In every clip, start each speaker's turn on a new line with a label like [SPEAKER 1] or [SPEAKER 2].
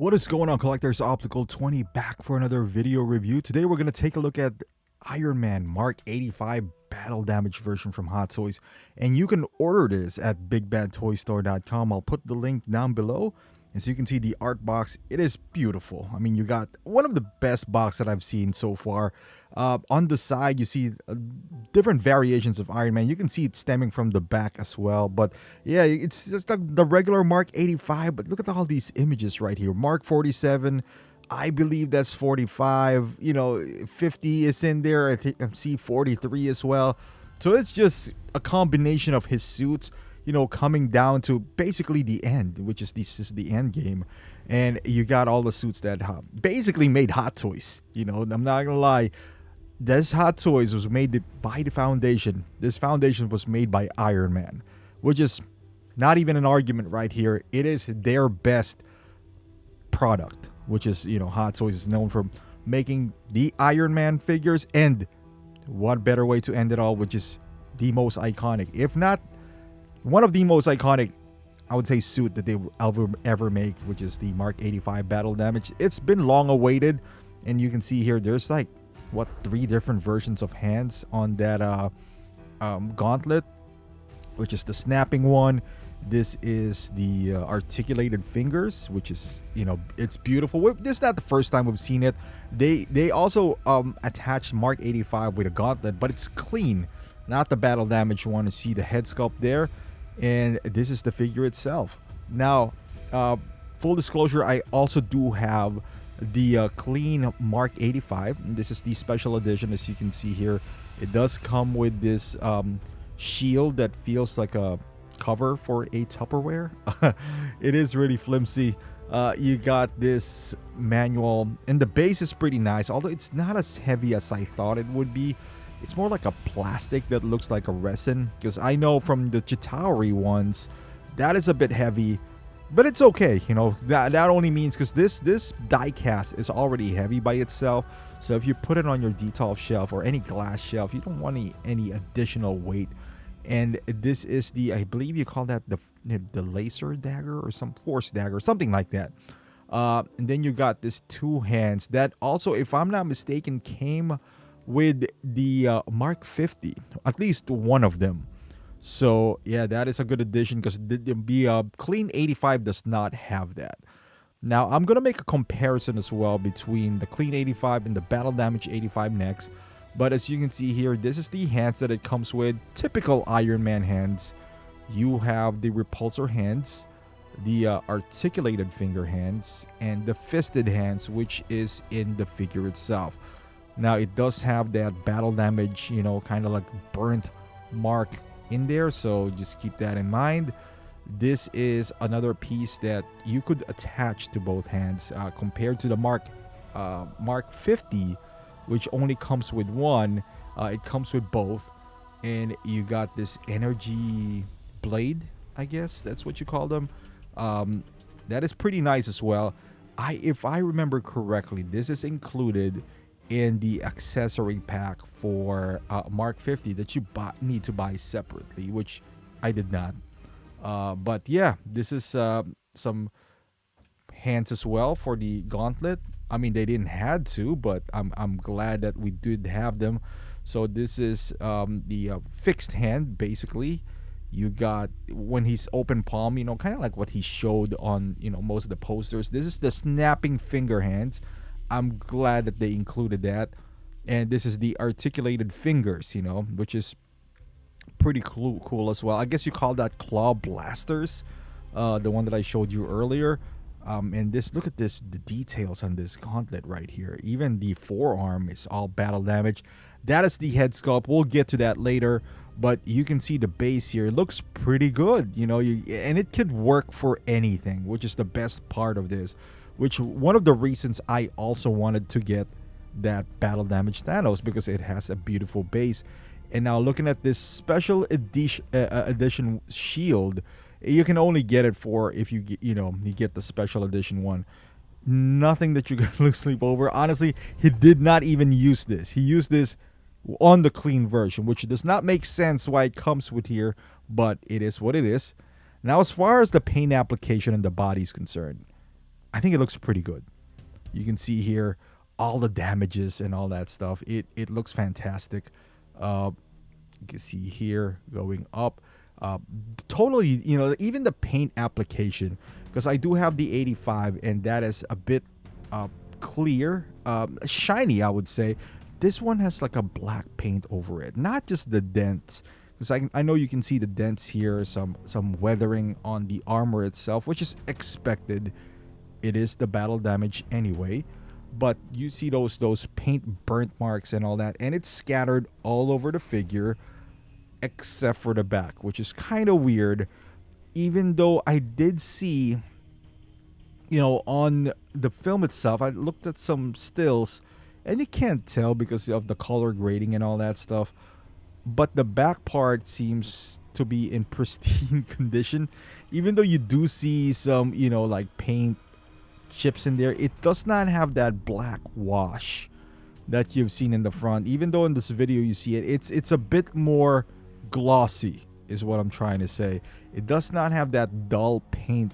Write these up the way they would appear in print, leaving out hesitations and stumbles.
[SPEAKER 1] What is going on, collectors? Optical 20 back for another video review. Today we're going to take a look at Iron Man Mark 85 battle damage version from Hot Toys, and you can order this at bigbadtoystore.com. I'll put the link down below. As you can see, the art box, it is beautiful. I mean, you got one of the best box that I've seen so far. On the side, you see different variations of Iron Man. You can see it stemming from the back as well. But yeah, it's just the regular Mark 85. But look at all these images right here. Mark 47, I believe that's 45. You know, 50 is in there. I think I see 43 as well. So it's just a combination of his suits, you know, coming down to basically the end, which is this is the end game. And you got all the suits that basically made Hot Toys. You know, I'm not gonna lie, this Hot Toys was made by the foundation. This foundation was made by Iron Man, which is not even an argument right here. It is their best product, which is, you know, Hot Toys is known for making the Iron Man figures. And what better way to end it all, which is the most iconic, if not one of the most iconic, I would say, suit that they will ever make, which is the Mark 85 battle damage. It's been long awaited, and you can see here there's like what 3 different versions of hands on that gauntlet, which is the snapping one. This is the articulated fingers, which is, you know, it's beautiful. This is not the first time we've seen it. They also attached Mark 85 with a gauntlet, but it's clean, not the battle damage one. You see the head sculpt there. And this is the figure itself. Now, full disclosure, I also do have the clean Mark 85. And this is the special edition. As you can see here, it does come with this shield that feels like a cover for a Tupperware. It is really flimsy. You got this manual, and the base is pretty nice, although it's not as heavy as I thought it would be. It's more like a plastic that looks like a resin, because I know from the Chitauri ones that is a bit heavy, but it's okay. You know, that only means because this die cast is already heavy by itself. So if you put it on your Detolf shelf or any glass shelf, you don't want any additional weight. And this is the, I believe you call that the laser dagger or some force dagger, something like that. And then you got this 2 hands that also, if I'm not mistaken, came with the Mark 50, at least one of them. So yeah, that is a good addition, because the clean 85 does not have that. Now I'm gonna make a comparison as well between the clean 85 and the battle damage 85 next. But as you can see here, this is the hands that it comes with. Typical Iron Man hands. You have the repulsor hands, the articulated finger hands, and the fisted hands, which is in the figure itself. Now it does have that battle damage, you know, kind of like burnt mark in there, so just keep that in mind. This is another piece that you could attach to both hands, compared to the Mark 50, which only comes with one. It comes with both, and you got this energy blade, I guess that's what you call them. That is pretty nice as well. If I remember correctly, this is included in the accessory pack for Mark 50 that you need to buy separately, which I did not. But yeah, this is some hands as well for the gauntlet. I mean, they didn't had to, but I'm glad that we did have them. So this is the fixed hand, basically. You got, when he's open palm, you know, kind of like what he showed on, you know, most of the posters. This is the snapping finger hands. I'm glad that they included that. And this is the articulated fingers, you know, which is pretty cool as well. I guess you call that claw blasters, the one that I showed you earlier. And this, look at this, the details on this gauntlet right here. Even the forearm is all battle damage. That is the head sculpt. We'll get to that later. But you can see the base here. It looks pretty good, you know, and it could work for anything, which is the best part of this. Which one of the reasons I also wanted to get that battle damage Thanos, because it has a beautiful base. And now looking at this special edition shield, you can only get it for if you get the special edition one. Nothing that you can lose sleep over. Honestly, he did not even use this. He used this on the clean version, which does not make sense why it comes with here, but it is what it is. Now, as far as the paint application and the body is concerned, I think it looks pretty good. You can see here all the damages and all that stuff. It looks fantastic. You can see here going up. Totally, even the paint application, because I do have the 85 and that is a bit clear, shiny, I would say. This one has like a black paint over it, not just the dents, because I know you can see the dents here, some weathering on the armor itself, which is expected. It is the battle damage anyway, but you see those paint burnt marks and all that, and it's scattered all over the figure except for the back, which is kind of weird. Even though I did see, on the film itself, I looked at some stills and you can't tell because of the color grading and all that stuff, but the back part seems to be in pristine condition. Even though you do see some, like paint chips in there, it does not have that black wash that you've seen in the front. Even though in this video you see it, it's a bit more glossy, is what I'm trying to say. It does not have that dull paint,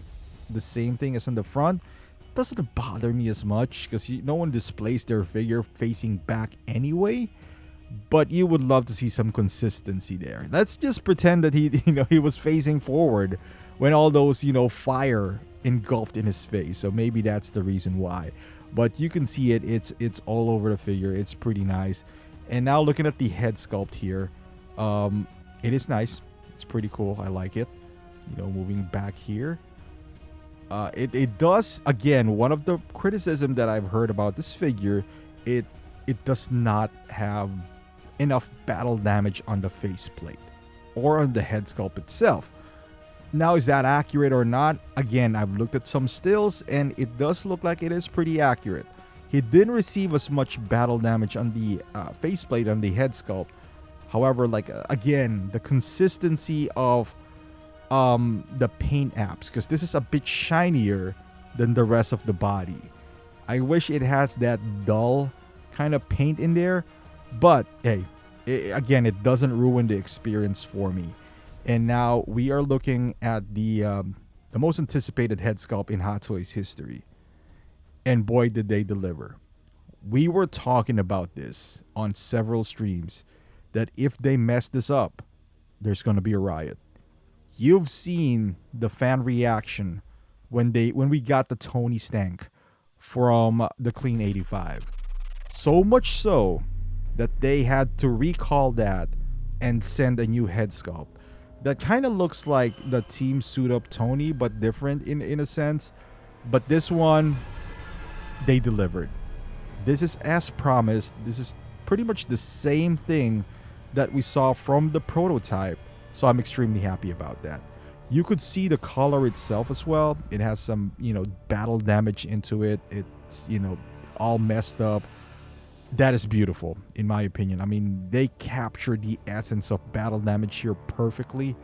[SPEAKER 1] the same thing as in the front. It doesn't bother me as much because no one displays their figure facing back anyway, but you would love to see some consistency there. Let's just pretend that he was facing forward when all those fire engulfed in his face, so maybe that's the reason why. But you can see it's all over the figure. It's pretty nice. And now looking at the head sculpt here, it is nice. It's pretty cool. I like it. Moving back here, it does, again, one of the criticism that I've heard about this figure, it does not have enough battle damage on the faceplate or on the head sculpt itself. Now, is that accurate or not? Again, I've looked at some stills and it does look like it is pretty accurate. He didn't receive as much battle damage on the faceplate, on the head sculpt. However, again, the consistency of the paint apps, because this is a bit shinier than the rest of the body. I wish it has that dull kind of paint in there, but hey, again, it doesn't ruin the experience for me. And now we are looking at the most anticipated head sculpt in Hot Toys history. And boy, did they deliver. We were talking about this on several streams, that if they mess this up, there's going to be a riot. You've seen the fan reaction when we got the Tony Stank from the Clean 85. So much so that they had to recall that and send a new head sculpt that kind of looks like the Team Suit Up Tony, but different in a sense. But this one, they delivered. This is as promised. This is pretty much the same thing that we saw from the prototype, so I'm extremely happy about that. You could see the color itself as well. It has some, battle damage into it. It's, all messed up. That is beautiful, in my opinion. I mean, they captured the essence of battle damage here perfectly,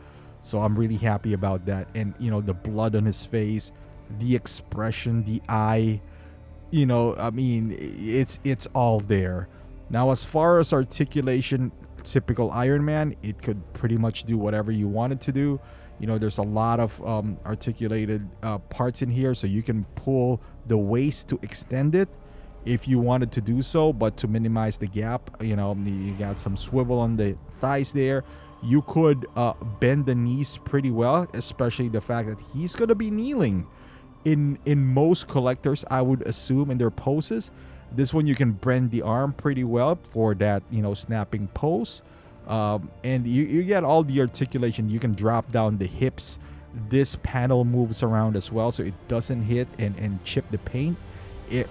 [SPEAKER 1] so I'm really happy about that. And, the blood on his face, the expression, the eye, I mean, it's all there. Now, as far as articulation, typical Iron Man, it could pretty much do whatever you want it to do. There's a lot of articulated parts in here, so you can pull the waist to extend it if you wanted to do so, but to minimize the gap, you got some swivel on the thighs there. You could bend the knees pretty well, especially the fact that he's going to be kneeling in most collectors, I would assume, in their poses. This one you can bend the arm pretty well for that, snapping pose. And you get all the articulation. You can drop down the hips. This panel moves around as well, so it doesn't hit and chip the paint.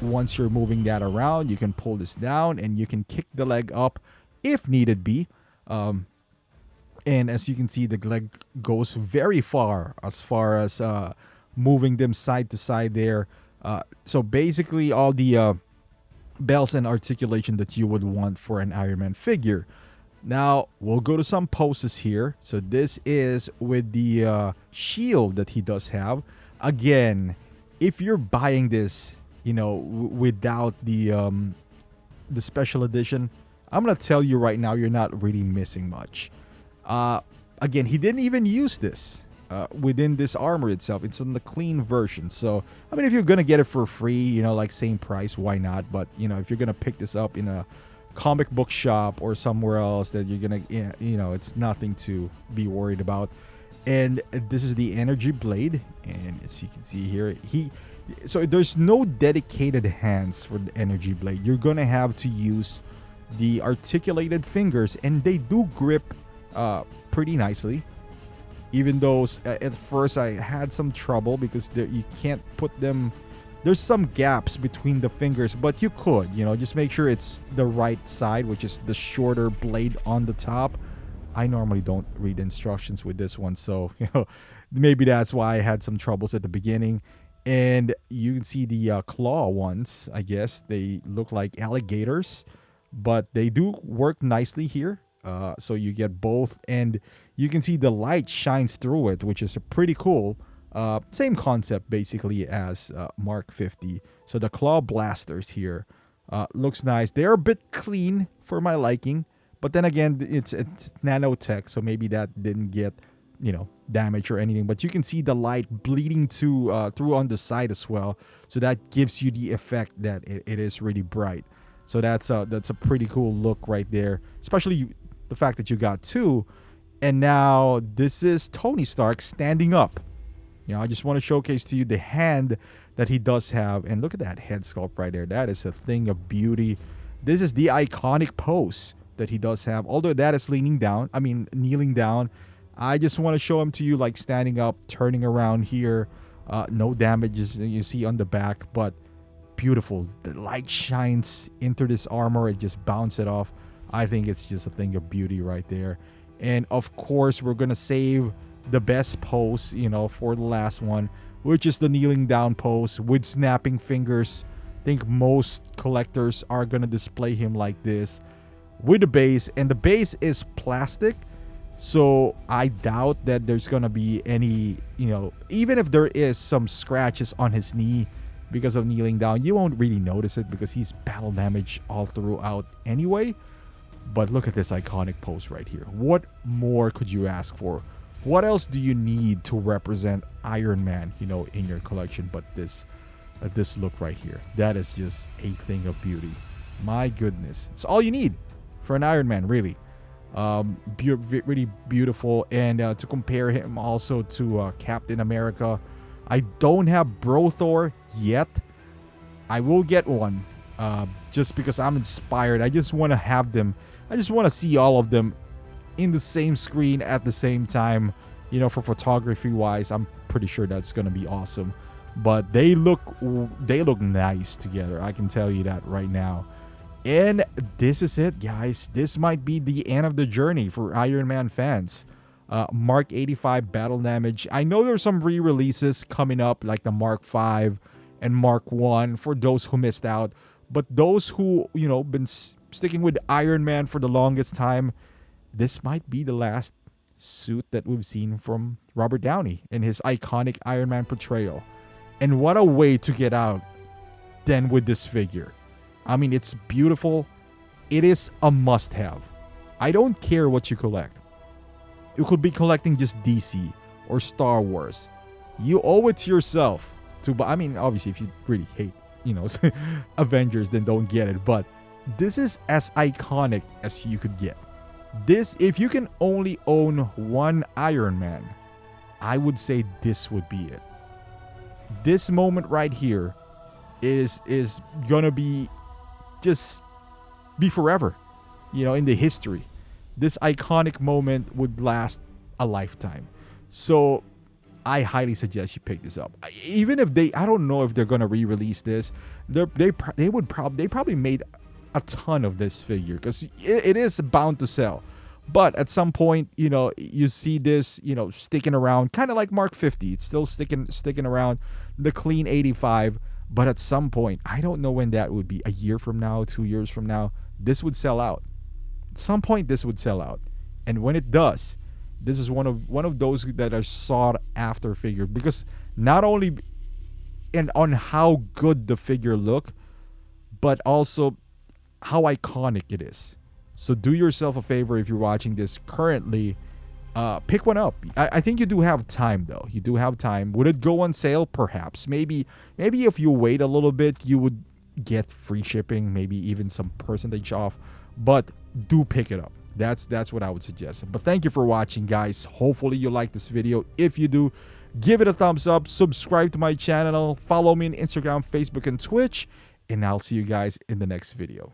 [SPEAKER 1] Once you're moving that around, you can pull this down and you can kick the leg up if needed be. And as you can see, the leg goes very far as moving them side to side there. So basically all the bells and articulation that you would want for an Iron Man figure. Now we'll go to some poses here. So this is with the shield that he does have. Again, if you're buying this, without the special edition, I'm gonna tell you right now, you're not really missing much. Again, he didn't even use this within this armor itself. It's in the clean version. So, I mean, if you're going to get it for free, like same price, why not? But, if you're going to pick this up in a comic book shop or somewhere else that you're going to, it's nothing to be worried about. And this is the energy blade. And as you can see here, so there's no dedicated hands for the energy blade. You're going to have to use the articulated fingers, and they do grip pretty nicely. Even though at first I had some trouble because you can't put them. There's some gaps between the fingers, but you could, just make sure it's the right side, which is the shorter blade on the top. I normally don't read instructions with this one, so maybe that's why I had some troubles at the beginning. And you can see the claw ones. I guess they look like alligators, but they do work nicely here. So you get both, and you can see the light shines through it, which is pretty cool. Same concept basically as Mark 50. So the claw blasters here looks nice. They're a bit clean for my liking, but then again, it's nanotech, so maybe that didn't get damage or anything. But you can see the light bleeding through on the side as well, so that gives you the effect that it is really bright. So that's a pretty cool look right there, especially the fact that you got two. And now this is Tony Stark standing up. I just want to showcase to you the hand that he does have. And look at that head sculpt right there. That is a thing of beauty. This is the iconic pose that he does have. Although that is kneeling down. I just want to show him to you like standing up, turning around here. No damages you see on the back, but beautiful. The light shines into this armor. It just bounces it off. I think it's just a thing of beauty right there. And of course, we're going to save the best pose, for the last one, which is the kneeling down pose with snapping fingers. I think most collectors are going to display him like this with the base. And the base is plastic. So I doubt that there's going to be any, even if there is some scratches on his knee because of kneeling down, you won't really notice it because he's battle damage all throughout anyway. But look at this iconic pose right here. What more could you ask for? What else do you need to represent Iron Man, in your collection? But this look right here, that is just a thing of beauty. My goodness, it's all you need for an Iron Man, really. Really beautiful. And to compare him also to Captain America, I don't have Brothor yet. I will get one, just because I'm inspired. I just want to have them. I just want to see all of them in the same screen at the same time. For photography wise, I'm pretty sure that's gonna be awesome. But they look nice together. I can tell you that right now. And this is it, guys. This might be the end of the journey for Iron Man fans. Mark 85 battle damage. I know there's some re-releases coming up, like the Mark 5 and Mark 1 for those who missed out. But those who, been sticking with Iron Man for the longest time, this might be the last suit that we've seen from Robert Downey in his iconic Iron Man portrayal. And what a way to get out than with this figure. I mean, it's beautiful. It is a must-have. I don't care what you collect. You could be collecting just DC or Star Wars. You owe it to yourself to buy. I mean, obviously, if you really hate, Avengers, then don't get it. But this is as iconic as you could get. This, if you can only own one Iron Man, I would say this would be it. This moment right here is gonna be just be forever, in the history. This iconic moment would last a lifetime. So I highly suggest you pick this up. Even if I don't know if they're gonna re-release this. They probably made a ton of this figure because it is bound to sell. But at some point, you see this, sticking around, kind of like Mark 50. It's still sticking around, the clean 85. But at some point, I don't know when that would be, a year from now, 2 years from now, this would sell out. At some point, this would sell out. And when it does, this is one of those that are sought after figure, because not only and on how good the figure look, but also how iconic it is. So do yourself a favor if you're watching this currently pick one up. I think you do have time though. You do have time. Would it go on sale? Perhaps. Maybe if you wait a little bit, you would get free shipping, maybe even some percentage off. But do pick it up. That's what I would suggest. But thank you for watching, guys. Hopefully you like this video. If you do, give it a thumbs up, subscribe to my channel, follow me on Instagram, Facebook, and Twitch, and I'll see you guys in the next video.